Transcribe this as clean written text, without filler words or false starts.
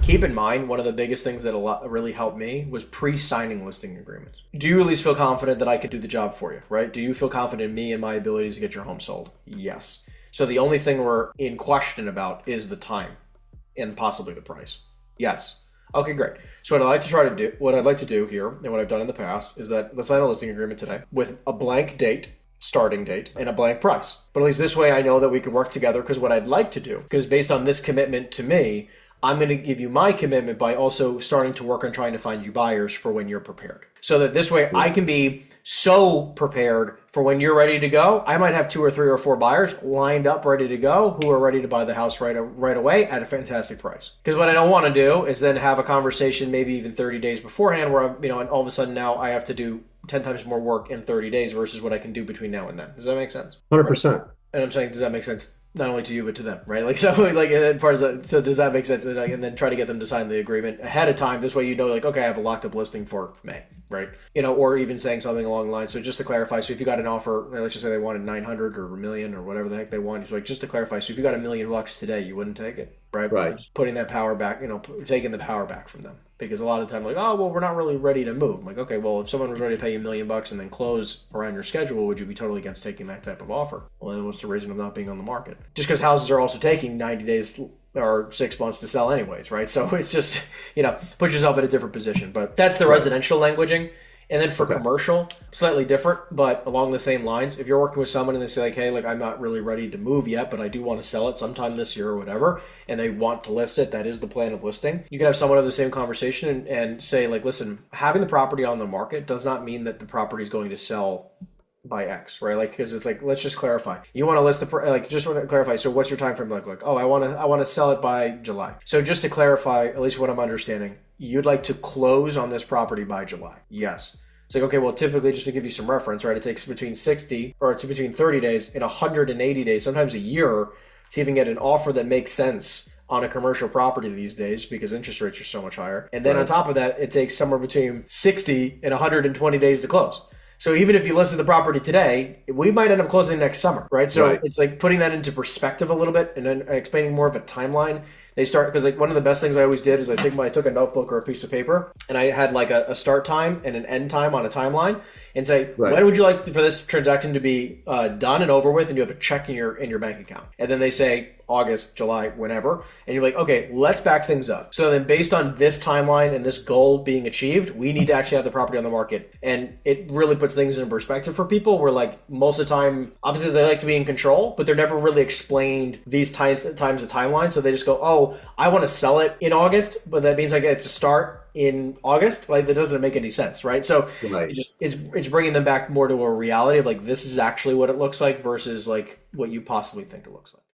Keep in mind, one of the biggest things that really helped me was pre-signing listing agreements. Do you at least feel confident that I could do the job for you, right? Do you feel confident in me and my abilities to get your home sold? Yes. So the only thing we're in question about is the time and possibly the price. Yes. Okay, great. So what I'd like to do here, and what I've done in the past, is that let's sign a listing agreement today with a blank date, starting date, and a blank price. But at least this way I know that we can work together, because what I'd like to do, because based on this commitment to me, I'm going to give you my commitment by also starting to work on trying to find you buyers for when you're prepared. So that this way I can be so prepared for when you're ready to go. I might have 2 or 3 or 4 buyers lined up, ready to go, who are ready to buy the house right away at a fantastic price. Because what I don't want to do is then have a conversation maybe even 30 days beforehand where and all of a sudden now I have to do 10 times more work in 30 days versus what I can do between now and then. Does that make sense? 100%. And I'm saying, does that make sense? Not only to you, but to them, right? Like, so like, as far as that, so does that make sense? And then try to get them to sign the agreement ahead of time. This way, like, okay, I have a locked up listing for May, right? Or even saying something along the lines. So just to clarify, so if you got an offer, let's just say they wanted 900 or a million or whatever the heck they wanted, like, just to clarify, so if you got $1 million today, you wouldn't take it, right? Right. Just putting that power back, taking the power back from them. Because a lot of the time, like, oh, well, we're not really ready to move. I'm like, okay, well, if someone was ready to pay you $1 million and then close around your schedule, would you be totally against taking that type of offer? Well, then what's the reason of not being on the market? Just because houses are also taking 90 days or 6 months to sell anyways, right? So it's just, put yourself in a different position. But that's the residential languaging. And then for commercial, slightly different, but along the same lines. If you're working with someone and they say like, hey, like I'm not really ready to move yet, but I do want to sell it sometime this year or whatever, and they want to list it, that is the plan of listing. You can have someone have the same conversation and say like, listen, having the property on the market does not mean that the property is going to sell by X, right? Like, because it's like, let's just clarify. You want to list just want to clarify. So what's your time frame like? Like, oh, I want to sell it by July. So just to clarify, at least what I'm understanding, you'd like to close on this property by July. Yes. It's like, okay, well, typically, just to give you some reference, right? It takes between 30 days and 180 days, sometimes a year, to even get an offer that makes sense on a commercial property these days because interest rates are so much higher. And then on top of that, it takes somewhere between 60 and 120 days to close. So even if you list the property today, we might end up closing next summer, right? So it's like putting that into perspective a little bit and then explaining more of a timeline. Because like one of the best things I always did is I took a notebook or a piece of paper and I had like a start time and an end time on a timeline and say, when would you like for this transaction to be done and over with? And you have a check in your bank account. And then they say August, July, whenever. And you're like, okay, let's back things up. So then based on this timeline and this goal being achieved, we need to actually have the property on the market. And it really puts things in perspective for people where like most of the time, obviously they like to be in control, but they're never really explained these times of timeline. So they just go, oh, I want to sell it in August, but that means I get to start in August. Like that doesn't make any sense, right? So it's bringing them back more to a reality of like, this is actually what it looks like versus like what you possibly think it looks like.